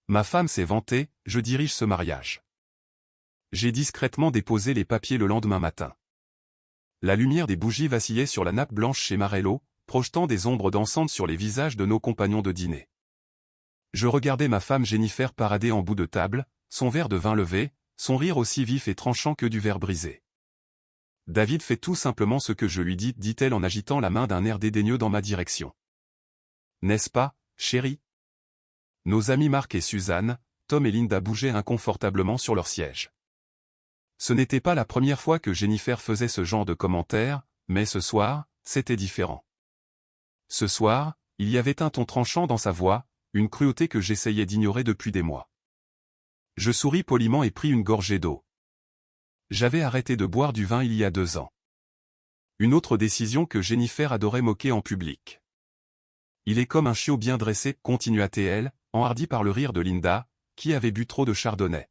Ma femme s'est vantée, je dirige ce mariage. J'ai discrètement déposé les papiers le lendemain matin. La lumière des bougies vacillait sur la nappe blanche chez Marello, projetant des ombres dansantes sur les visages de nos compagnons de dîner. Je regardais ma femme Jennifer parader en bout de table, son verre de vin levé, son rire aussi vif et tranchant que du verre brisé. David fait tout simplement ce que je lui dis, dit-elle en agitant la main d'un air dédaigneux dans ma direction. N'est-ce pas, chérie? Nos amis Marc et Suzanne, Tom et Linda bougeaient inconfortablement sur leur siège. Ce n'était pas la première fois que Jennifer faisait ce genre de commentaires, mais ce soir, c'était différent. Ce soir, il y avait un ton tranchant dans sa voix, une cruauté que j'essayais d'ignorer depuis des mois. Je souris poliment et pris une gorgée d'eau. J'avais arrêté de boire du vin il y a 2 ans. Une autre décision que Jennifer adorait moquer en public. Il est comme un chiot bien dressé, continua-t-elle, enhardie par le rire de Linda, qui avait bu trop de chardonnay.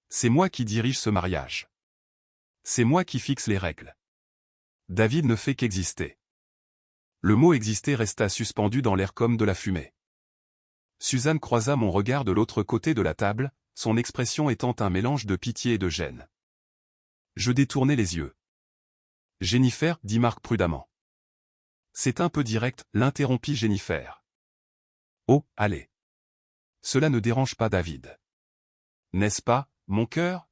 C'est moi qui dirige ce mariage. C'est moi qui fixe les règles. David ne fait qu'exister. Le mot exister resta suspendu dans l'air comme de la fumée. Suzanne croisa mon regard de l'autre côté de la table, son expression étant un mélange de pitié et de gêne. Je détournai les yeux. Jennifer, dit Marc prudemment. C'est un peu direct, l'interrompit Jennifer. Oh, allez. Cela ne dérange pas David. N'est-ce pas, mon cœur?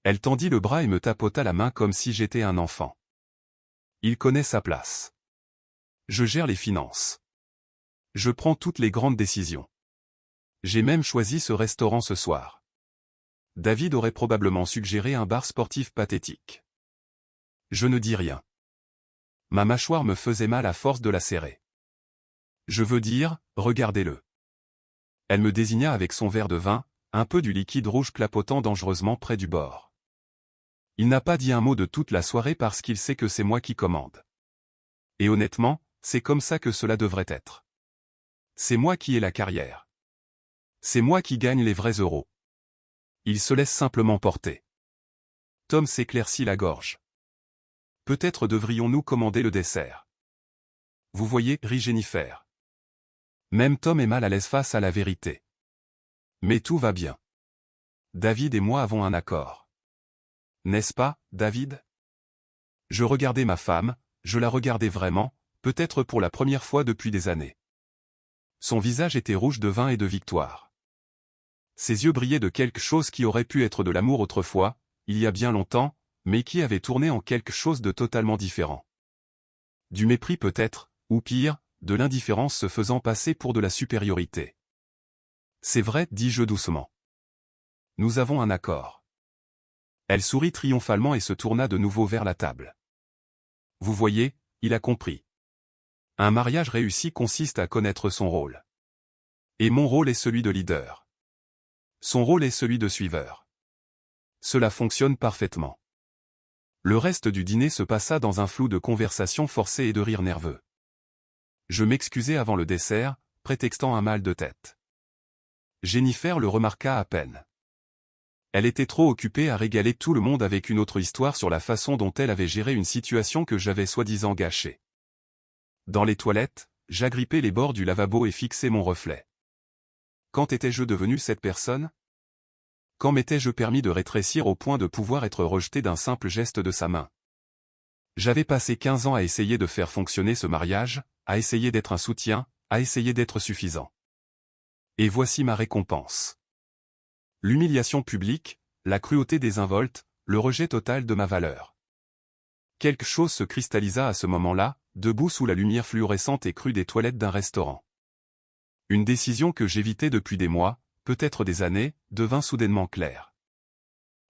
Elle tendit le bras et me tapota la main comme si j'étais un enfant. Il connaît sa place. Je gère les finances. Je prends toutes les grandes décisions. J'ai même choisi ce restaurant ce soir. David aurait probablement suggéré un bar sportif pathétique. Je ne dis rien. Ma mâchoire me faisait mal à force de la serrer. Je veux dire, regardez-le. Elle me désigna avec son verre de vin, un peu du liquide rouge clapotant dangereusement près du bord. Il n'a pas dit un mot de toute la soirée parce qu'il sait que c'est moi qui commande. Et honnêtement, c'est comme ça que cela devrait être. C'est moi qui ai la carrière. C'est moi qui gagne les vrais euros. Il se laisse simplement porter. Tom s'éclaircit la gorge. Peut-être devrions-nous commander le dessert. Vous voyez, rit Jennifer. Même Tom est mal à l'aise face à la vérité. Mais tout va bien. David et moi avons un accord. N'est-ce pas, David? Je regardais ma femme, je la regardais vraiment, peut-être pour la première fois depuis des années. Son visage était rouge de vin et de victoire. Ses yeux brillaient de quelque chose qui aurait pu être de l'amour autrefois, il y a bien longtemps, mais qui avait tourné en quelque chose de totalement différent. Du mépris peut-être, ou pire, de l'indifférence se faisant passer pour de la supériorité. C'est vrai, dis-je doucement. Nous avons un accord. Elle sourit triomphalement et se tourna de nouveau vers la table. Vous voyez, il a compris. Un mariage réussi consiste à connaître son rôle. Et mon rôle est celui de leader. Son rôle est celui de suiveur. Cela fonctionne parfaitement. Le reste du dîner se passa dans un flou de conversations forcées et de rires nerveux. Je m'excusai avant le dessert, prétextant un mal de tête. Jennifer le remarqua à peine. Elle était trop occupée à régaler tout le monde avec une autre histoire sur la façon dont elle avait géré une situation que j'avais soi-disant gâchée. Dans les toilettes, j'agrippai les bords du lavabo et fixai mon reflet. Quand étais-je devenu cette personne? Quand m'étais-je permis de rétrécir au point de pouvoir être rejeté d'un simple geste de sa main? J'avais passé 15 ans à essayer de faire fonctionner ce mariage, à essayer d'être un soutien, à essayer d'être suffisant. Et voici ma récompense. L'humiliation publique, la cruauté désinvolte, le rejet total de ma valeur. Quelque chose se cristallisa à ce moment-là, debout sous la lumière fluorescente et crue des toilettes d'un restaurant. Une décision que j'évitais depuis des mois, peut-être des années, devint soudainement claire.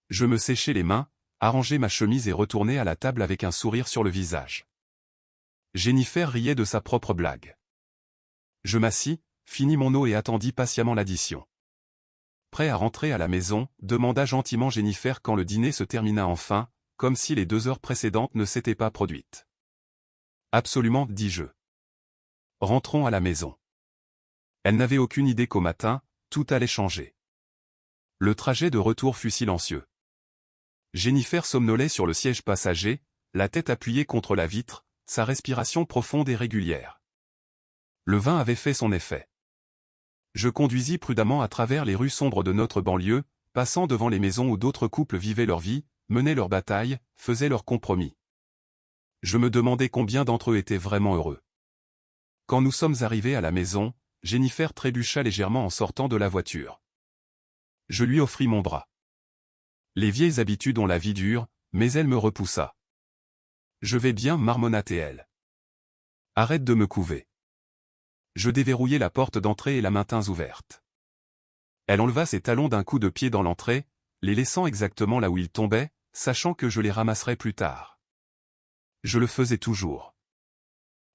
Je me séchai les mains, arrangeai ma chemise et retournai à la table avec un sourire sur le visage. Jennifer riait de sa propre blague. Je m'assis, finis mon eau et attendis patiemment l'addition. Prêt à rentrer à la maison, demanda gentiment Jennifer quand le dîner se termina enfin, comme si les 2 heures précédentes ne s'étaient pas produites. Absolument, dis-je. Rentrons à la maison. Elle n'avait aucune idée qu'au matin, tout allait changer. Le trajet de retour fut silencieux. Jennifer somnolait sur le siège passager, la tête appuyée contre la vitre, sa respiration profonde et régulière. Le vin avait fait son effet. Je conduisis prudemment à travers les rues sombres de notre banlieue, passant devant les maisons où d'autres couples vivaient leur vie, menaient leur bataille, faisaient leurs compromis. Je me demandais combien d'entre eux étaient vraiment heureux. Quand nous sommes arrivés à la maison, Jennifer trébucha légèrement en sortant de la voiture. Je lui offris mon bras. Les vieilles habitudes ont la vie dure, mais elle me repoussa. Je vais bien, marmonna-t-elle. Arrête de me couver. Je déverrouillai la porte d'entrée et la maintins ouverte. Elle enleva ses talons d'un coup de pied dans l'entrée, les laissant exactement là où ils tombaient, sachant que je les ramasserais plus tard. Je le faisais toujours.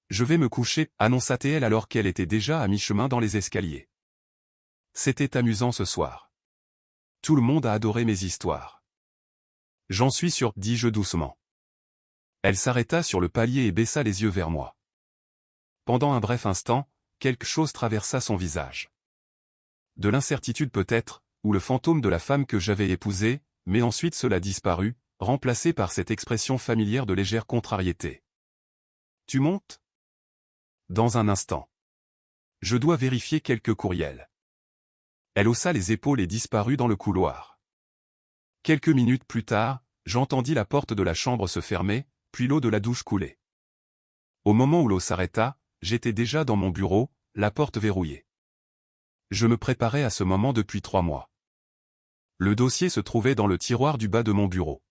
Je vais me coucher, annonça-t-elle alors qu'elle était déjà à mi-chemin dans les escaliers. C'était amusant ce soir. Tout le monde a adoré mes histoires. J'en suis sûr, dis-je doucement. Elle s'arrêta sur le palier et baissa les yeux vers moi. Pendant un bref instant, quelque chose traversa son visage. De l'incertitude peut-être, ou le fantôme de la femme que j'avais épousée, mais ensuite cela disparut, remplacé par cette expression familière de légère contrariété. Tu montes ? Dans un instant. Je dois vérifier quelques courriels. Elle haussa les épaules et disparut dans le couloir. Quelques minutes plus tard, j'entendis la porte de la chambre se fermer, puis l'eau de la douche couler. Au moment où l'eau s'arrêta, j'étais déjà dans mon bureau, la porte verrouillée. Je me préparais à ce moment depuis 3 mois. Le dossier se trouvait dans le tiroir du bas de mon bureau,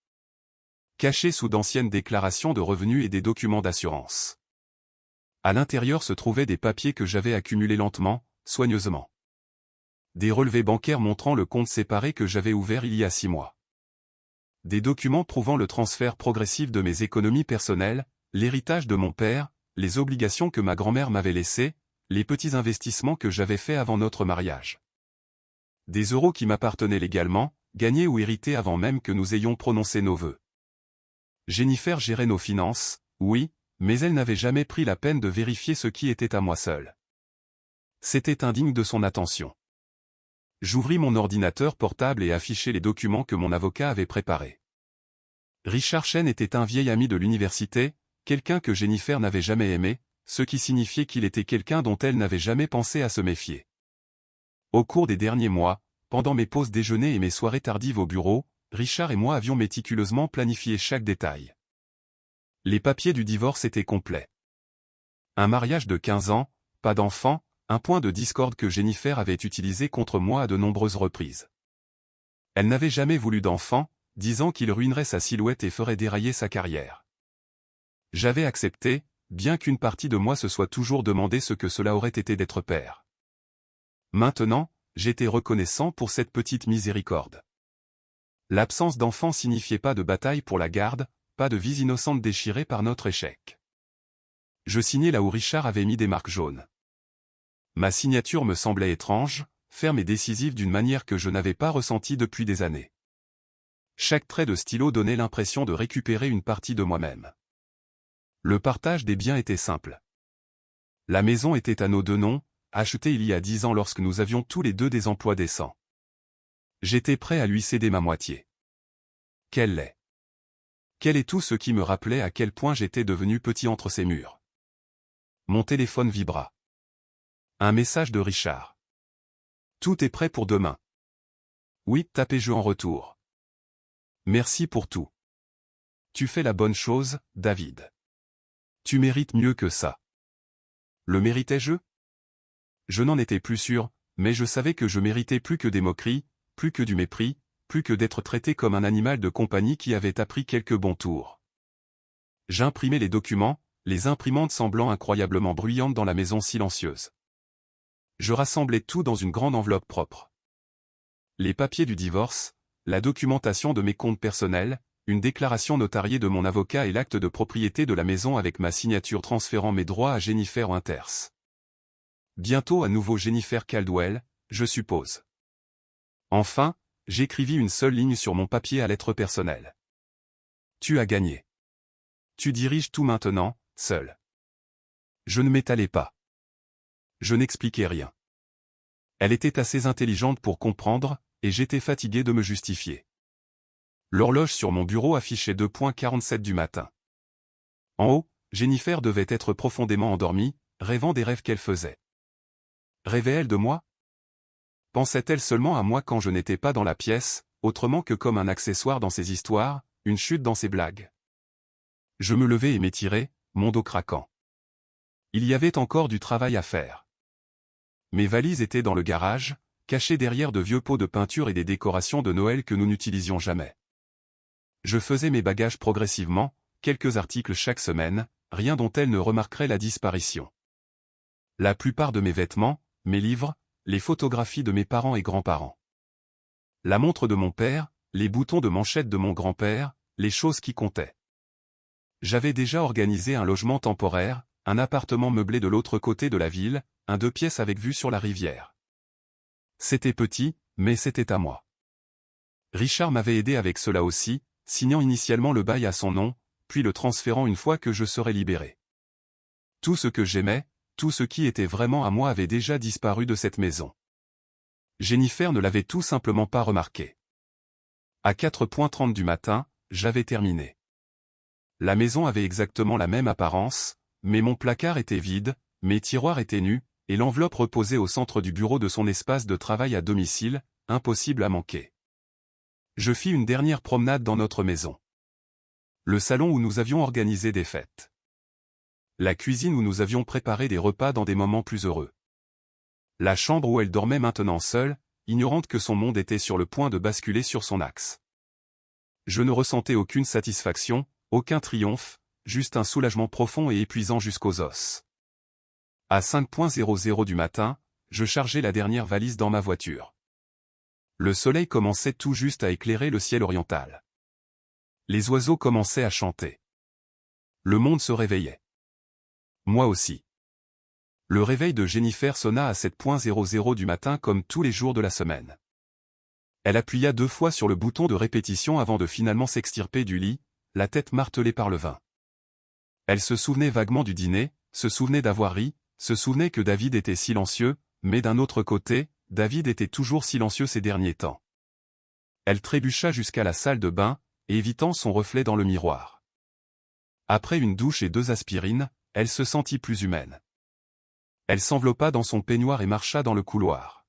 caché sous d'anciennes déclarations de revenus et des documents d'assurance. À l'intérieur se trouvaient des papiers que j'avais accumulés lentement, soigneusement. Des relevés bancaires montrant le compte séparé que j'avais ouvert il y a 6 mois. Des documents prouvant le transfert progressif de mes économies personnelles, l'héritage de mon père, les obligations que ma grand-mère m'avait laissées, les petits investissements que j'avais faits avant notre mariage. Des euros qui m'appartenaient légalement, gagnés ou hérités avant même que nous ayons prononcé nos vœux. Jennifer gérait nos finances, oui, mais elle n'avait jamais pris la peine de vérifier ce qui était à moi seul. C'était indigne de son attention. J'ouvris mon ordinateur portable et affichai les documents que mon avocat avait préparés. Richard Chen était un vieil ami de l'université, quelqu'un que Jennifer n'avait jamais aimé, ce qui signifiait qu'il était quelqu'un dont elle n'avait jamais pensé à se méfier. Au cours des derniers mois, pendant mes pauses déjeuner et mes soirées tardives au bureau, Richard et moi avions méticuleusement planifié chaque détail. Les papiers du divorce étaient complets. Un mariage de 15 ans, pas d'enfant, un point de discorde que Jennifer avait utilisé contre moi à de nombreuses reprises. Elle n'avait jamais voulu d'enfant, disant qu'il ruinerait sa silhouette et ferait dérailler sa carrière. J'avais accepté, bien qu'une partie de moi se soit toujours demandé ce que cela aurait été d'être père. Maintenant, j'étais reconnaissant pour cette petite miséricorde. L'absence d'enfant signifiait pas de bataille pour la garde, pas de vies innocentes déchirées par notre échec. Je signais là où Richard avait mis des marques jaunes. Ma signature me semblait étrange, ferme et décisive d'une manière que je n'avais pas ressentie depuis des années. Chaque trait de stylo donnait l'impression de récupérer une partie de moi-même. Le partage des biens était simple. La maison était à nos deux noms, achetée il y a 10 ans lorsque nous avions tous les deux des emplois décents. J'étais prêt à lui céder ma moitié. Quel lait! Quel est tout ce qui me rappelait à quel point j'étais devenu petit entre ces murs. Mon téléphone vibra. Un message de Richard. Tout est prêt pour demain. Oui, tapez-je en retour. Merci pour tout. Tu fais la bonne chose, David. Tu mérites mieux que ça. Le méritais-je? Je n'en étais plus sûr, mais je savais que je méritais plus que des moqueries, plus que du mépris, plus que d'être traité comme un animal de compagnie qui avait appris quelques bons tours. J'imprimais les documents, les imprimantes semblant incroyablement bruyantes dans la maison silencieuse. Je rassemblais tout dans une grande enveloppe propre. Les papiers du divorce, la documentation de mes comptes personnels, une déclaration notariée de mon avocat et l'acte de propriété de la maison avec ma signature transférant mes droits à Jennifer Winters. Bientôt à nouveau Jennifer Caldwell, je suppose. Enfin, j'écrivis une seule ligne sur mon papier à lettres personnelles. Tu as gagné. Tu diriges tout maintenant, seul. Je ne m'étalais pas. Je n'expliquais rien. Elle était assez intelligente pour comprendre, et j'étais fatigué de me justifier. L'horloge sur mon bureau affichait 2:47 du matin. En haut, Jennifer devait être profondément endormie, rêvant des rêves qu'elle faisait. Rêvait-elle de moi? Pensait-elle seulement à moi quand je n'étais pas dans la pièce, autrement que comme un accessoire dans ses histoires, une chute dans ses blagues? Je me levai et m'étirai, mon dos craquant. Il y avait encore du travail à faire. Mes valises étaient dans le garage, cachées derrière de vieux pots de peinture et des décorations de Noël que nous n'utilisions jamais. Je faisais mes bagages progressivement, quelques articles chaque semaine, rien dont elle ne remarquerait la disparition. La plupart de mes vêtements, mes livres, les photographies de mes parents et grands-parents. La montre de mon père, les boutons de manchette de mon grand-père, les choses qui comptaient. J'avais déjà organisé un logement temporaire, un appartement meublé de l'autre côté de la ville, un 2 pièces avec vue sur la rivière. C'était petit, mais c'était à moi. Richard m'avait aidé avec cela aussi, signant initialement le bail à son nom, puis le transférant une fois que je serais libéré. Tout ce que j'aimais, tout ce qui était vraiment à moi avait déjà disparu de cette maison. Jennifer ne l'avait tout simplement pas remarqué. À 4h30 du matin, j'avais terminé. La maison avait exactement la même apparence, mais mon placard était vide, mes tiroirs étaient nus, et l'enveloppe reposait au centre du bureau de son espace de travail à domicile, impossible à manquer. Je fis une dernière promenade dans notre maison. Le salon où nous avions organisé des fêtes. La cuisine où nous avions préparé des repas dans des moments plus heureux. La chambre où elle dormait maintenant seule, ignorante que son monde était sur le point de basculer sur son axe. Je ne ressentais aucune satisfaction, aucun triomphe, juste un soulagement profond et épuisant jusqu'aux os. À 5h00 du matin, je chargeai la dernière valise dans ma voiture. Le soleil commençait tout juste à éclairer le ciel oriental. Les oiseaux commençaient à chanter. Le monde se réveillait. Moi aussi. Le réveil de Jennifer sonna à 7h00 du matin comme tous les jours de la semaine. Elle appuya 2 fois sur le bouton de répétition avant de finalement s'extirper du lit, la tête martelée par le vin. Elle se souvenait vaguement du dîner, se souvenait d'avoir ri, se souvenait que David était silencieux, mais d'un autre côté, David était toujours silencieux ces derniers temps. Elle trébucha jusqu'à la salle de bain, évitant son reflet dans le miroir. Après une douche et 2 aspirines, elle se sentit plus humaine. Elle s'enveloppa dans son peignoir et marcha dans le couloir.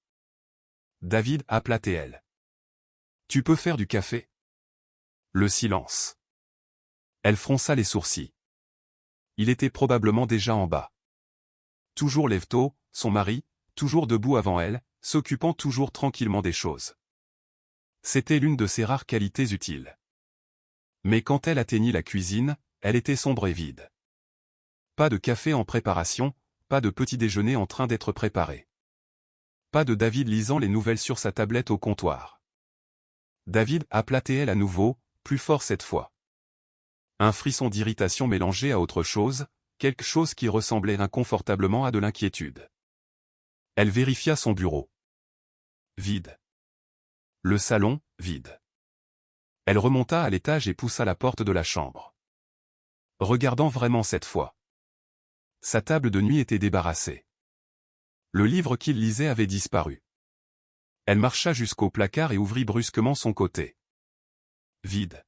David appela elle. « Tu peux faire du café ?» Le silence. Elle fronça les sourcils. Il était probablement déjà en bas. Toujours lève-tôt, son mari, toujours debout avant elle, s'occupant toujours tranquillement des choses. C'était l'une de ses rares qualités utiles. Mais quand elle atteignit la cuisine, elle était sombre et vide. Pas de café en préparation, pas de petit déjeuner en train d'être préparé. Pas de David lisant les nouvelles sur sa tablette au comptoir. David appela elle à nouveau, plus fort cette fois. Un frisson d'irritation mélangé à autre chose, quelque chose qui ressemblait inconfortablement à de l'inquiétude. Elle vérifia son bureau. Vide. Le salon, vide. Elle remonta à l'étage et poussa la porte de la chambre. Regardant vraiment cette fois. Sa table de nuit était débarrassée. Le livre qu'il lisait avait disparu. Elle marcha jusqu'au placard et ouvrit brusquement son côté. Vide.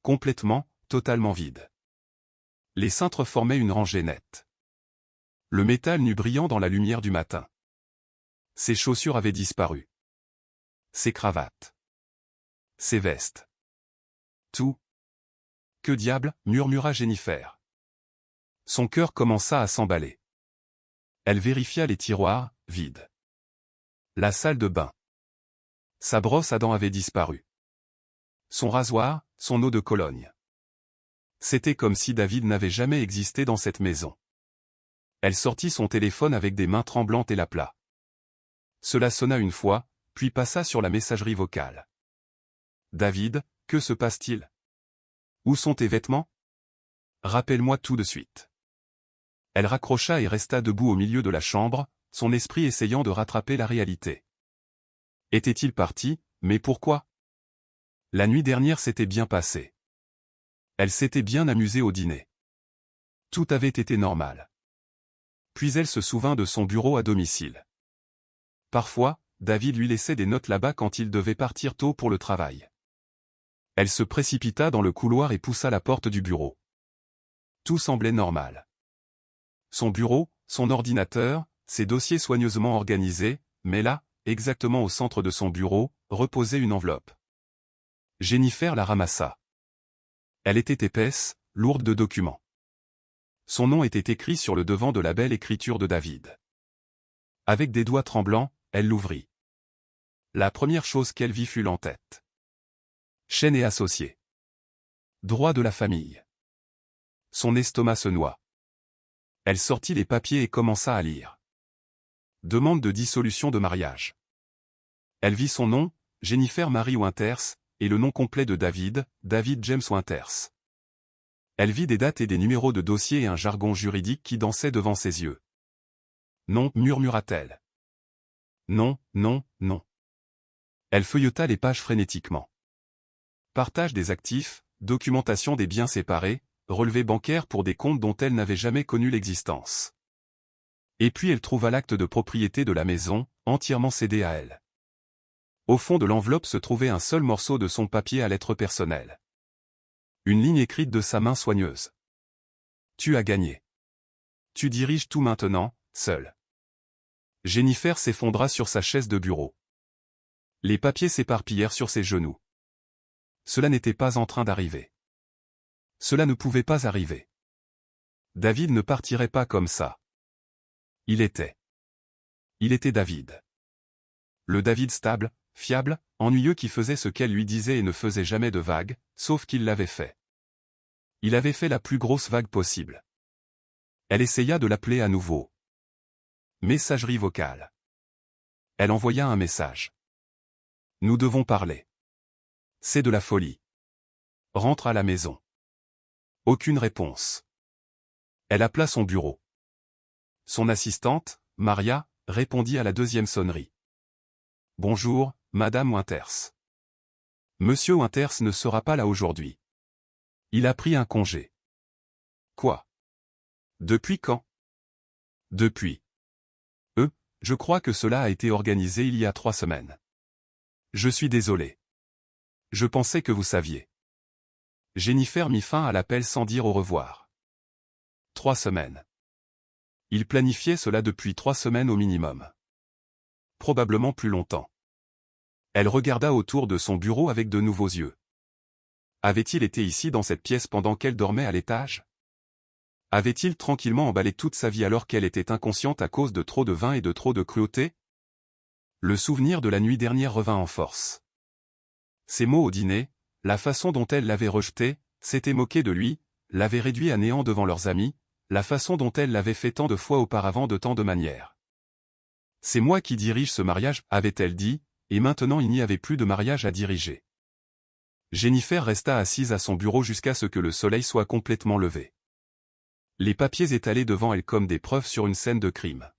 Complètement, totalement vide. Les cintres formaient une rangée nette. Le métal nu brillant dans la lumière du matin. Ses chaussures avaient disparu. Ses cravates. Ses vestes. Tout. Que diable, murmura Jennifer. Son cœur commença à s'emballer. Elle vérifia les tiroirs, vides. La salle de bain. Sa brosse à dents avait disparu. Son rasoir, son eau de Cologne. C'était comme si David n'avait jamais existé dans cette maison. Elle sortit son téléphone avec des mains tremblantes et l'appela. Cela sonna une fois, puis passa sur la messagerie vocale. « David, que se passe-t-il? Où sont tes vêtements? Rappelle-moi tout de suite. » Elle raccrocha et resta debout au milieu de la chambre, son esprit essayant de rattraper la réalité. Était-il parti, mais pourquoi? La nuit dernière s'était bien passée. Elle s'était bien amusée au dîner. Tout avait été normal. Puis elle se souvint de son bureau à domicile. Parfois, David lui laissait des notes là-bas quand il devait partir tôt pour le travail. Elle se précipita dans le couloir et poussa la porte du bureau. Tout semblait normal. Son bureau, son ordinateur, ses dossiers soigneusement organisés, mais là, exactement au centre de son bureau, reposait une enveloppe. Jennifer la ramassa. Elle était épaisse, lourde de documents. Son nom était écrit sur le devant de la belle écriture de David. Avec des doigts tremblants, elle l'ouvrit. La première chose qu'elle vit fut l'entête. Chaîne et associé. Droit de la famille. Son estomac se noua. Elle sortit les papiers et commença à lire. Demande de dissolution de mariage. Elle vit son nom, Jennifer Mary Winters, et le nom complet de David, David James Winters. Elle vit des dates et des numéros de dossier et un jargon juridique qui dansait devant ses yeux. Non, murmura-t-elle. Non, non, non. Elle feuilleta les pages frénétiquement. Partage des actifs, documentation des biens séparés, relevés bancaires pour des comptes dont elle n'avait jamais connu l'existence. Et puis elle trouva l'acte de propriété de la maison, entièrement cédé à elle. Au fond de l'enveloppe se trouvait un seul morceau de son papier à lettres personnelles. Une ligne écrite de sa main soigneuse. Tu as gagné. Tu diriges tout maintenant, seul. Jennifer s'effondra sur sa chaise de bureau. Les papiers s'éparpillèrent sur ses genoux. Cela n'était pas en train d'arriver. Cela ne pouvait pas arriver. David ne partirait pas comme ça. Il était David. Le David stable, fiable, ennuyeux qui faisait ce qu'elle lui disait et ne faisait jamais de vagues, sauf qu'il l'avait fait. Il avait fait la plus grosse vague possible. Elle essaya de l'appeler à nouveau. Messagerie vocale. Elle envoya un message. Nous devons parler. C'est de la folie. Rentre à la maison. Aucune réponse. Elle appela son bureau. Son assistante, Maria, répondit à la deuxième sonnerie. Bonjour, Madame Winters. Monsieur Winters ne sera pas là aujourd'hui. Il a pris un congé. Quoi? Depuis quand? Depuis. Je crois que cela a été organisé il y a 3 semaines. Je suis désolé. Je pensais que vous saviez. Jennifer mit fin à l'appel sans dire au revoir. 3 semaines. Il planifiait cela depuis 3 semaines au minimum. Probablement plus longtemps. Elle regarda autour de son bureau avec de nouveaux yeux. Avait-il été ici dans cette pièce pendant qu'elle dormait à l'étage? Avait-il tranquillement emballé toute sa vie alors qu'elle était inconsciente à cause de trop de vin et de trop de cruauté? Le souvenir de la nuit dernière revint en force. Ses mots au dîner, la façon dont elle l'avait rejeté, s'était moquée de lui, l'avait réduit à néant devant leurs amis, la façon dont elle l'avait fait tant de fois auparavant de tant de manières. C'est moi qui dirige ce mariage, avait-elle dit, et maintenant il n'y avait plus de mariage à diriger. Jennifer resta assise à son bureau jusqu'à ce que le soleil soit complètement levé. Les papiers étalés devant elle comme des preuves sur une scène de crime.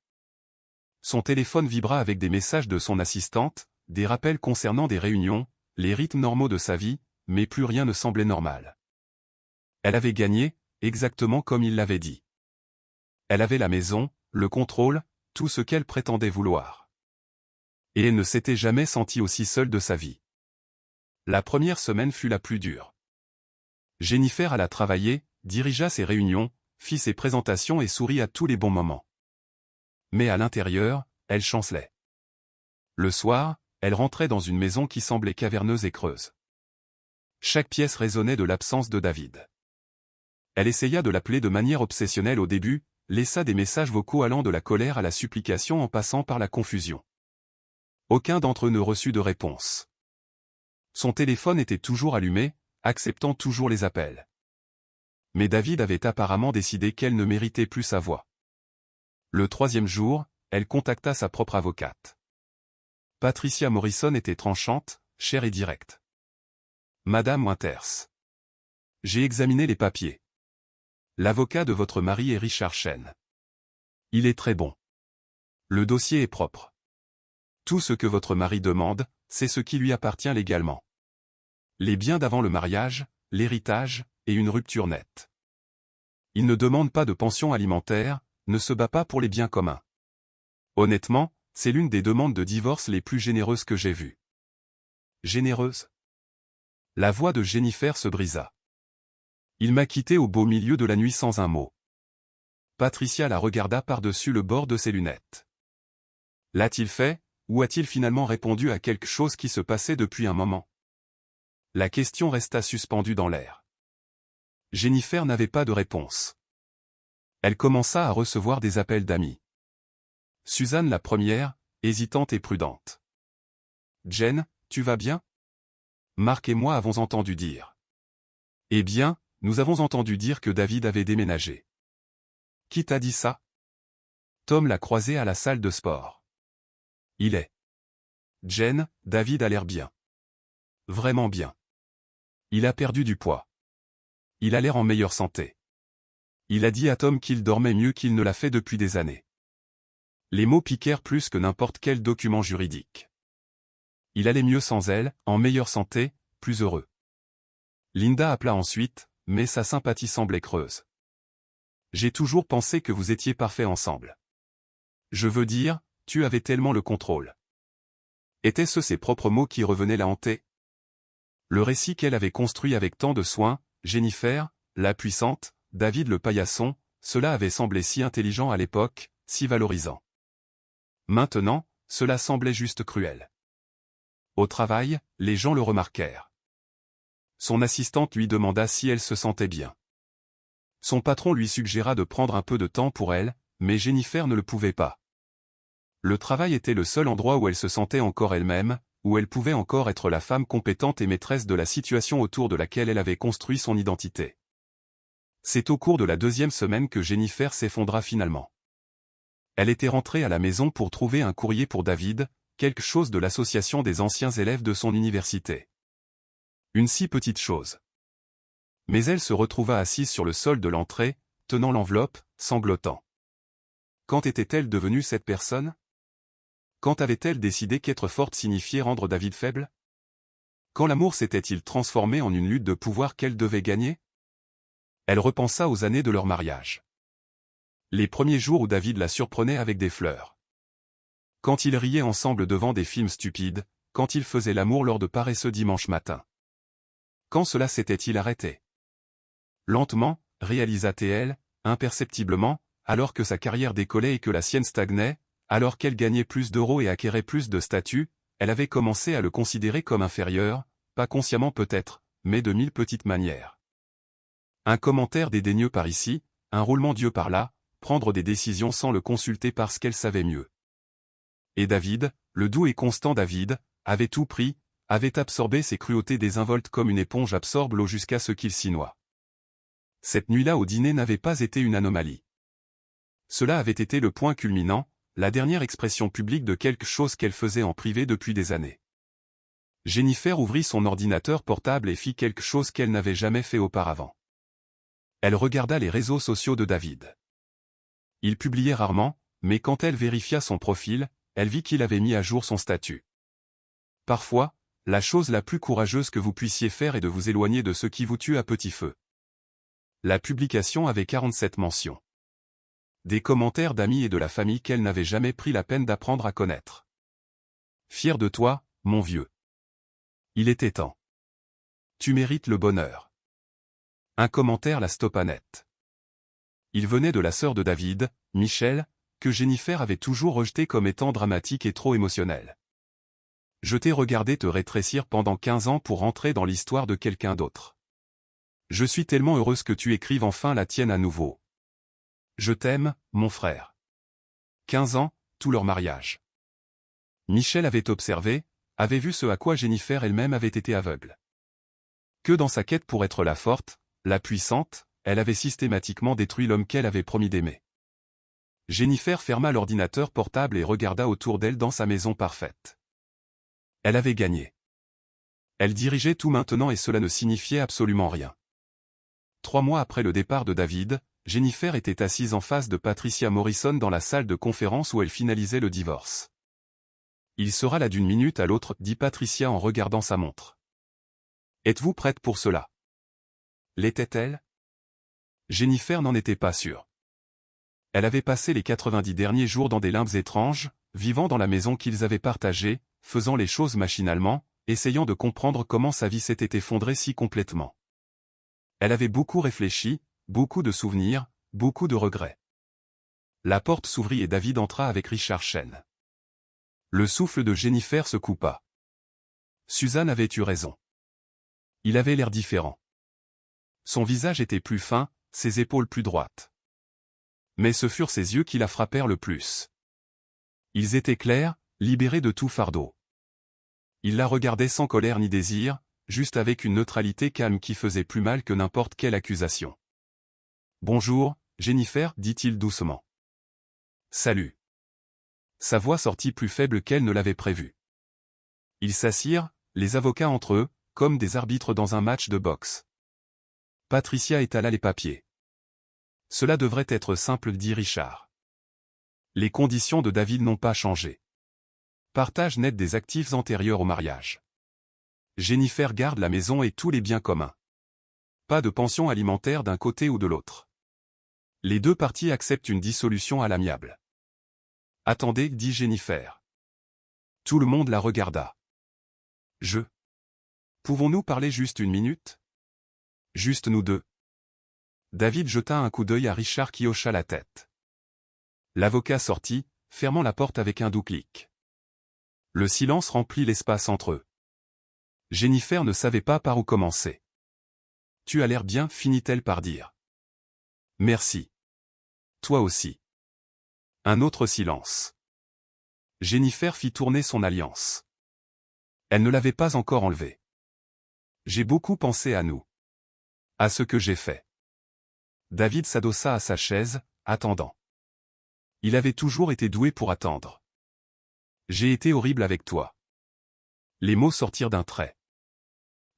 Son téléphone vibra avec des messages de son assistante, des rappels concernant des réunions, les rythmes normaux de sa vie, mais plus rien ne semblait normal. Elle avait gagné, exactement comme il l'avait dit. Elle avait la maison, le contrôle, tout ce qu'elle prétendait vouloir. Et elle ne s'était jamais sentie aussi seule de sa vie. La première semaine fut la plus dure. Jennifer alla travailler, dirigea ses réunions, fit ses présentations et sourit à tous les bons moments. Mais à l'intérieur, elle chancelait. Le soir, elle rentrait dans une maison qui semblait caverneuse et creuse. Chaque pièce résonnait de l'absence de David. Elle essaya de l'appeler de manière obsessionnelle au début, laissa des messages vocaux allant de la colère à la supplication en passant par la confusion. Aucun d'entre eux ne reçut de réponse. Son téléphone était toujours allumé, acceptant toujours les appels. Mais David avait apparemment décidé qu'elle ne méritait plus sa voix. Le 3e jour, elle contacta sa propre avocate. Patricia Morrison était tranchante, chère et directe. Madame Winters. J'ai examiné les papiers. L'avocat de votre mari est Richard Chen. Il est très bon. Le dossier est propre. Tout ce que votre mari demande, c'est ce qui lui appartient légalement. Les biens d'avant le mariage, l'héritage, et une rupture nette. Il ne demande pas de pension alimentaire, ne se bat pas pour les biens communs. Honnêtement, c'est l'une des demandes de divorce les plus généreuses que j'ai vues. Généreuse? La voix de Jennifer se brisa. Il m'a quitté au beau milieu de la nuit sans un mot. Patricia la regarda par-dessus le bord de ses lunettes. L'a-t-il fait? ou a-t-il finalement répondu à quelque chose qui se passait depuis un moment? La question resta suspendue dans l'air. Jennifer n'avait pas de réponse. Elle commença à recevoir des appels d'amis. Suzanne la première, hésitante et prudente. « Jen, tu vas bien? Marc et moi avons entendu dire. » « Eh bien, nous avons entendu dire que David avait déménagé. »« Qui t'a dit ça? » Tom l'a croisé à la salle de sport. « Il est. »« Jen, David a l'air bien. Vraiment bien. Il a perdu du poids. Il a l'air en meilleure santé. Il a dit à Tom qu'il dormait mieux qu'il ne l'a fait depuis des années. » Les mots piquèrent plus que n'importe quel document juridique. Il allait mieux sans elle, en meilleure santé, plus heureux. Linda appela ensuite, mais sa sympathie semblait creuse. « J'ai toujours pensé que vous étiez parfaits ensemble. Je veux dire, tu avais tellement le contrôle. » Étaient-ce ses propres mots qui revenaient la hanter? Le récit qu'elle avait construit avec tant de soin, Jennifer, la puissante, David le paillasson, cela avait semblé si intelligent à l'époque, si valorisant. Maintenant, cela semblait juste cruel. Au travail, les gens le remarquèrent. Son assistante lui demanda si elle se sentait bien. Son patron lui suggéra de prendre un peu de temps pour elle, mais Jennifer ne le pouvait pas. Le travail était le seul endroit où elle se sentait encore elle-même, où elle pouvait encore être la femme compétente et maîtresse de la situation autour de laquelle elle avait construit son identité. C'est au cours de la 2e semaine que Jennifer s'effondra finalement. Elle était rentrée à la maison pour trouver un courrier pour David, quelque chose de l'association des anciens élèves de son université. Une si petite chose. Mais elle se retrouva assise sur le sol de l'entrée, tenant l'enveloppe, sanglotant. Quand était-elle devenue cette personne? Quand avait-elle décidé qu'être forte signifiait rendre David faible? Quand l'amour s'était-il transformé en une lutte de pouvoir qu'elle devait gagner? Elle repensa aux années de leur mariage. Les premiers jours où David la surprenait avec des fleurs. Quand ils riaient ensemble devant des films stupides, quand ils faisaient l'amour lors de paresseux dimanches matins. Quand cela s'était-il arrêté? Lentement, réalisa-t-elle, imperceptiblement, alors que sa carrière décollait et que la sienne stagnait, alors qu'elle gagnait plus d'euros et acquérait plus de statut, elle avait commencé à le considérer comme inférieur, pas consciemment peut-être, mais de 1000 petites manières. Un commentaire dédaigneux par ici, un roulement d'yeux par là, prendre des décisions sans le consulter parce qu'elle savait mieux. Et David, le doux et constant David, avait tout pris, avait absorbé ses cruautés désinvoltes comme une éponge absorbe l'eau jusqu'à ce qu'il s'y noie. Cette nuit-là au dîner n'avait pas été une anomalie. Cela avait été le point culminant, la dernière expression publique de quelque chose qu'elle faisait en privé depuis des années. Jennifer ouvrit son ordinateur portable et fit quelque chose qu'elle n'avait jamais fait auparavant. Elle regarda les réseaux sociaux de David. Il publiait rarement, mais quand elle vérifia son profil, elle vit qu'il avait mis à jour son statut. Parfois, la chose la plus courageuse que vous puissiez faire est de vous éloigner de ce qui vous tue à petit feu. La publication avait 47 mentions. Des commentaires d'amis et de la famille qu'elle n'avait jamais pris la peine d'apprendre à connaître. Fier de toi, mon vieux. Il était temps. Tu mérites le bonheur. Un commentaire la stoppa net. Il venait de la sœur de David, Michelle, que Jennifer avait toujours rejetée comme étant dramatique et trop émotionnelle. Je t'ai regardé te rétrécir pendant 15 ans pour entrer dans l'histoire de quelqu'un d'autre. Je suis tellement heureuse que tu écrives enfin la tienne à nouveau. Je t'aime, mon frère. 15 ans, tout leur mariage. Michel avait observé, avait vu ce à quoi Jennifer elle-même avait été aveugle. Que dans sa quête pour être la forte, la puissante, elle avait systématiquement détruit l'homme qu'elle avait promis d'aimer. Jennifer ferma l'ordinateur portable et regarda autour d'elle dans sa maison parfaite. Elle avait gagné. Elle dirigeait tout maintenant et cela ne signifiait absolument rien. 3 mois après le départ de David, Jennifer était assise en face de Patricia Morrison dans la salle de conférence où elle finalisait le divorce. Il sera là d'une minute à l'autre, dit Patricia en regardant sa montre. Êtes-vous prête pour cela? L'était-elle? Jennifer n'en était pas sûre. Elle avait passé les 90 derniers jours dans des limbes étranges, vivant dans la maison qu'ils avaient partagée, faisant les choses machinalement, essayant de comprendre comment sa vie s'était effondrée si complètement. Elle avait beaucoup réfléchi, beaucoup de souvenirs, beaucoup de regrets. La porte s'ouvrit et David entra avec Richard Chen. Le souffle de Jennifer se coupa. Suzanne avait eu raison. Il avait l'air différent. Son visage était plus fin, ses épaules plus droites. Mais ce furent ses yeux qui la frappèrent le plus. Ils étaient clairs, libérés de tout fardeau. Il la regardait sans colère ni désir, juste avec une neutralité calme qui faisait plus mal que n'importe quelle accusation. « Bonjour, Jennifer, dit-il doucement. « Salut. » Sa voix sortit plus faible qu'elle ne l'avait prévu. Ils s'assirent, les avocats entre eux, comme des arbitres dans un match de boxe. Patricia étala les papiers. « Cela devrait être simple, dit Richard. Les conditions de David n'ont pas changé. Partage net des actifs antérieurs au mariage. Jennifer garde la maison et tous les biens communs. Pas de pension alimentaire d'un côté ou de l'autre. Les deux parties acceptent une dissolution à l'amiable. »« Attendez, dit Jennifer. » Tout le monde la regarda. « Pouvons-nous parler juste une minute ? Juste nous deux. » David jeta un coup d'œil à Richard qui hocha la tête. L'avocat sortit, fermant la porte avec un doux clic. Le silence remplit l'espace entre eux. Jennifer ne savait pas par où commencer. « Tu as l'air bien, finit-elle par dire. « Merci. Toi aussi. » Un autre silence. Jennifer fit tourner son alliance. Elle ne l'avait pas encore enlevée. « J'ai beaucoup pensé à nous. À ce que j'ai fait. » David s'adossa à sa chaise, attendant. Il avait toujours été doué pour attendre. « J'ai été horrible avec toi. » Les mots sortirent d'un trait.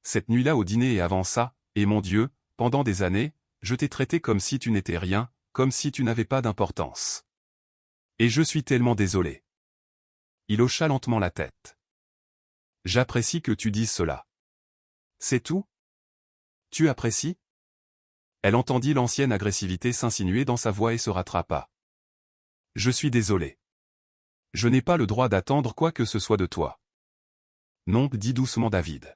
Cette nuit-là au dîner et avant ça, et mon Dieu, pendant des années, je t'ai traité comme si tu n'étais rien, comme si tu n'avais pas d'importance. Et je suis tellement désolé. Il hocha lentement la tête. J'apprécie que tu dises cela. C'est tout ? Tu apprécies ? Elle entendit l'ancienne agressivité s'insinuer dans sa voix et se rattrapa. Je suis désolé. Je n'ai pas le droit d'attendre quoi que ce soit de toi. Non, dit doucement David.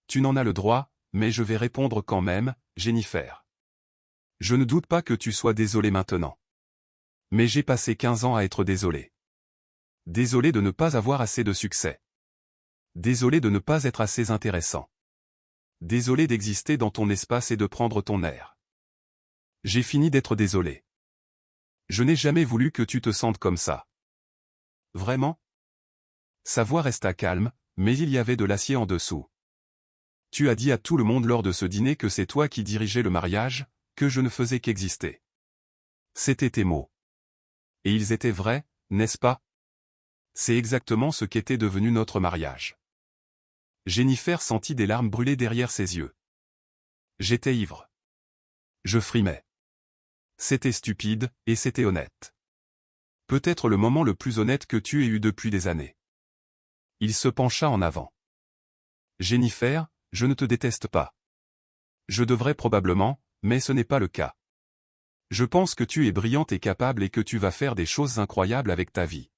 Tu n'en as le droit, mais je vais répondre quand même, Jennifer. Je ne doute pas que tu sois désolé maintenant. Mais j'ai passé 15 ans à être désolé. Désolé de ne pas avoir assez de succès. Désolé de ne pas être assez intéressant. Désolé d'exister dans ton espace et de prendre ton air. J'ai fini d'être désolé. Je n'ai jamais voulu que tu te sentes comme ça. Vraiment ? Sa voix resta calme, mais il y avait de l'acier en dessous. Tu as dit à tout le monde lors de ce dîner que c'est toi qui dirigeais le mariage, que je ne faisais qu'exister. C'étaient tes mots. Et ils étaient vrais, n'est-ce pas ? C'est exactement ce qu'était devenu notre mariage. Jennifer sentit des larmes brûler derrière ses yeux. J'étais ivre. Je frimais. C'était stupide, et c'était honnête. Peut-être le moment le plus honnête que tu aies eu depuis des années. Il se pencha en avant. Jennifer, je ne te déteste pas. Je devrais probablement, mais ce n'est pas le cas. Je pense que tu es brillante et capable et que tu vas faire des choses incroyables avec ta vie.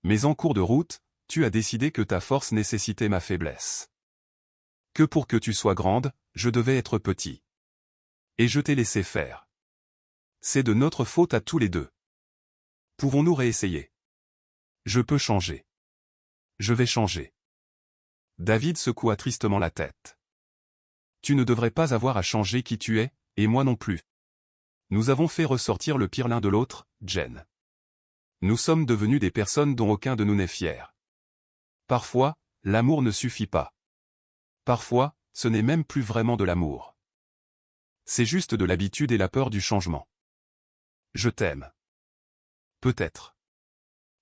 Mais en cours de route, tu as décidé que ta force nécessitait ma faiblesse. Que pour que tu sois grande, je devais être petit. Et je t'ai laissé faire. C'est de notre faute à tous les deux. Pouvons-nous réessayer ? Je peux changer. Je vais changer. David secoua tristement la tête. Tu ne devrais pas avoir à changer qui tu es, et moi non plus. Nous avons fait ressortir le pire l'un de l'autre, Jen. Nous sommes devenus des personnes dont aucun de nous n'est fier. Parfois, l'amour ne suffit pas. Parfois, ce n'est même plus vraiment de l'amour. C'est juste de l'habitude et la peur du changement. Je t'aime. Peut-être.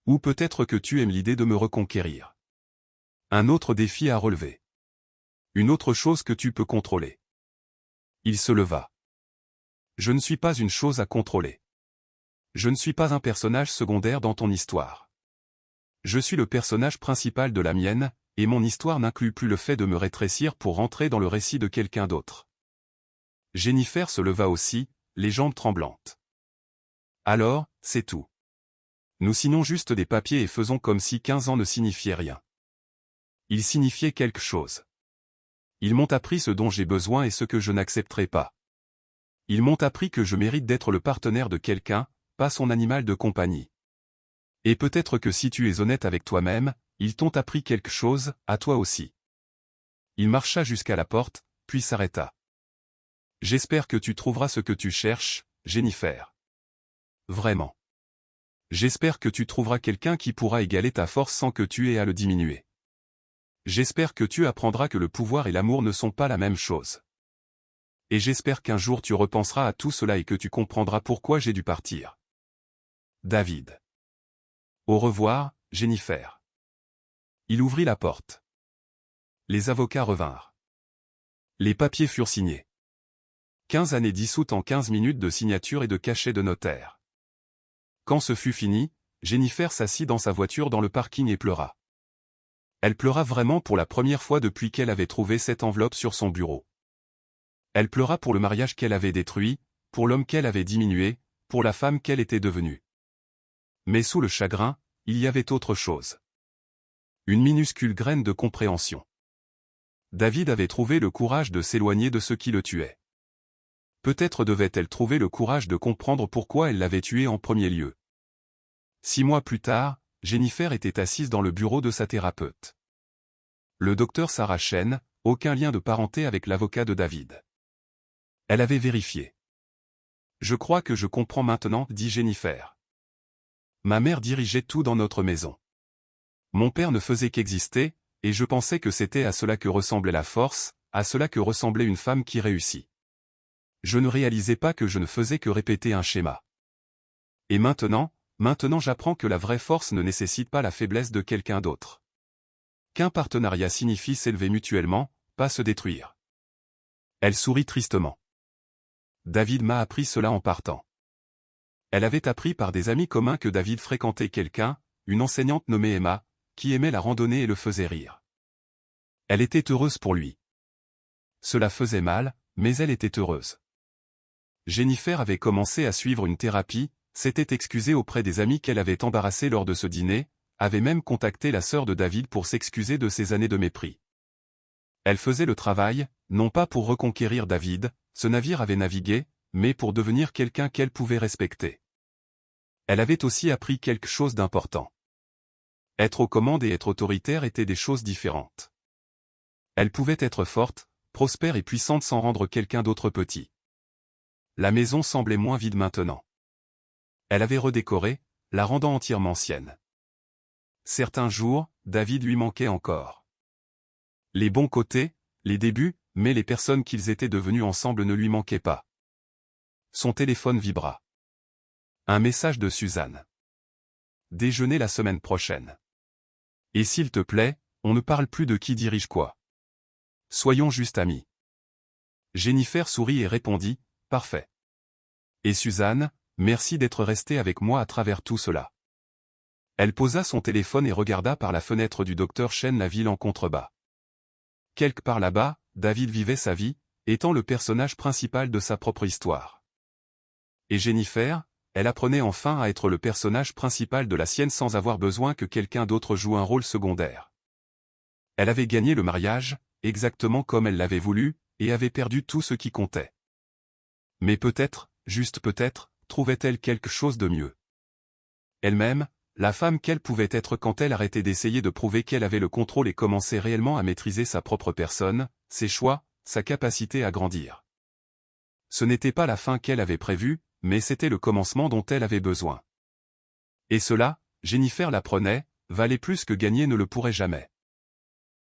Ou peut-être que tu aimes l'idée de me reconquérir. Un autre défi à relever. Une autre chose que tu peux contrôler. Il se leva. Je ne suis pas une chose à contrôler. Je ne suis pas un personnage secondaire dans ton histoire. Je suis le personnage principal de la mienne, et mon histoire n'inclut plus le fait de me rétrécir pour rentrer dans le récit de quelqu'un d'autre. Jennifer se leva aussi, les jambes tremblantes. Alors, c'est tout. Nous signons juste des papiers et faisons comme si 15 ans ne signifiaient rien. Ils signifiaient quelque chose. Ils m'ont appris ce dont j'ai besoin et ce que je n'accepterai pas. Ils m'ont appris que je mérite d'être le partenaire de quelqu'un, pas son animal de compagnie. Et peut-être que si tu es honnête avec toi-même, ils t'ont appris quelque chose, à toi aussi. Il marcha jusqu'à la porte, puis s'arrêta. J'espère que tu trouveras ce que tu cherches, Jennifer. Vraiment. J'espère que tu trouveras quelqu'un qui pourra égaler ta force sans que tu aies à le diminuer. J'espère que tu apprendras que le pouvoir et l'amour ne sont pas la même chose. Et j'espère qu'un jour tu repenseras à tout cela et que tu comprendras pourquoi j'ai dû partir. David. Au revoir, Jennifer. Il ouvrit la porte. Les avocats revinrent. Les papiers furent signés. 15 années dissoutes en 15 minutes de signature et de cachet de notaire. Quand ce fut fini, Jennifer s'assit dans sa voiture dans le parking et pleura. Elle pleura vraiment pour la première fois depuis qu'elle avait trouvé cette enveloppe sur son bureau. Elle pleura pour le mariage qu'elle avait détruit, pour l'homme qu'elle avait diminué, pour la femme qu'elle était devenue. Mais sous le chagrin, il y avait autre chose. Une minuscule graine de compréhension. David avait trouvé le courage de s'éloigner de ce qui le tuait. Peut-être devait-elle trouver le courage de comprendre pourquoi elle l'avait tué en premier lieu. 6 mois plus tard, Jennifer était assise dans le bureau de sa thérapeute. Le docteur Sarah Chen, aucun lien de parenté avec l'avocat de David. Elle avait vérifié. Je crois que je comprends maintenant, dit Jennifer. Ma mère dirigeait tout dans notre maison. Mon père ne faisait qu'exister, et je pensais que c'était à cela que ressemblait la force, à cela que ressemblait une femme qui réussit. Je ne réalisais pas que je ne faisais que répéter un schéma. Et maintenant j'apprends que la vraie force ne nécessite pas la faiblesse de quelqu'un d'autre. Qu'un partenariat signifie s'élever mutuellement, pas se détruire. Elle sourit tristement. David m'a appris cela en partant. Elle avait appris par des amis communs que David fréquentait quelqu'un, une enseignante nommée Emma, qui aimait la randonnée et le faisait rire. Elle était heureuse pour lui. Cela faisait mal, mais elle était heureuse. Jennifer avait commencé à suivre une thérapie, s'était excusée auprès des amis qu'elle avait embarrassés lors de ce dîner, avait même contacté la sœur de David pour s'excuser de ses années de mépris. Elle faisait le travail, non pas pour reconquérir David, ce navire avait navigué, mais pour devenir quelqu'un qu'elle pouvait respecter. Elle avait aussi appris quelque chose d'important. Être aux commandes et être autoritaire étaient des choses différentes. Elle pouvait être forte, prospère et puissante sans rendre quelqu'un d'autre petit. La maison semblait moins vide maintenant. Elle avait redécoré, la rendant entièrement sienne. Certains jours, David lui manquait encore. Les bons côtés, les débuts, mais les personnes qu'ils étaient devenus ensemble ne lui manquaient pas. Son téléphone vibra. Un message de Suzanne. Déjeuner la semaine prochaine. Et s'il te plaît, on ne parle plus de qui dirige quoi. Soyons juste amis. Jennifer sourit et répondit, parfait. Et Suzanne, merci d'être restée avec moi à travers tout cela. Elle posa son téléphone et regarda par la fenêtre du docteur Chen la ville en contrebas. Quelque part là-bas, David vivait sa vie, étant le personnage principal de sa propre histoire. Et Jennifer, elle apprenait enfin à être le personnage principal de la sienne sans avoir besoin que quelqu'un d'autre joue un rôle secondaire. Elle avait gagné le mariage, exactement comme elle l'avait voulu, et avait perdu tout ce qui comptait. Mais peut-être, juste peut-être, trouvait-elle quelque chose de mieux. Elle-même, la femme qu'elle pouvait être quand elle arrêtait d'essayer de prouver qu'elle avait le contrôle et commençait réellement à maîtriser sa propre personne, ses choix, sa capacité à grandir. Ce n'était pas la fin qu'elle avait prévue, mais c'était le commencement dont elle avait besoin. Et cela, Jennifer l'apprenait, valait plus que gagner ne le pourrait jamais.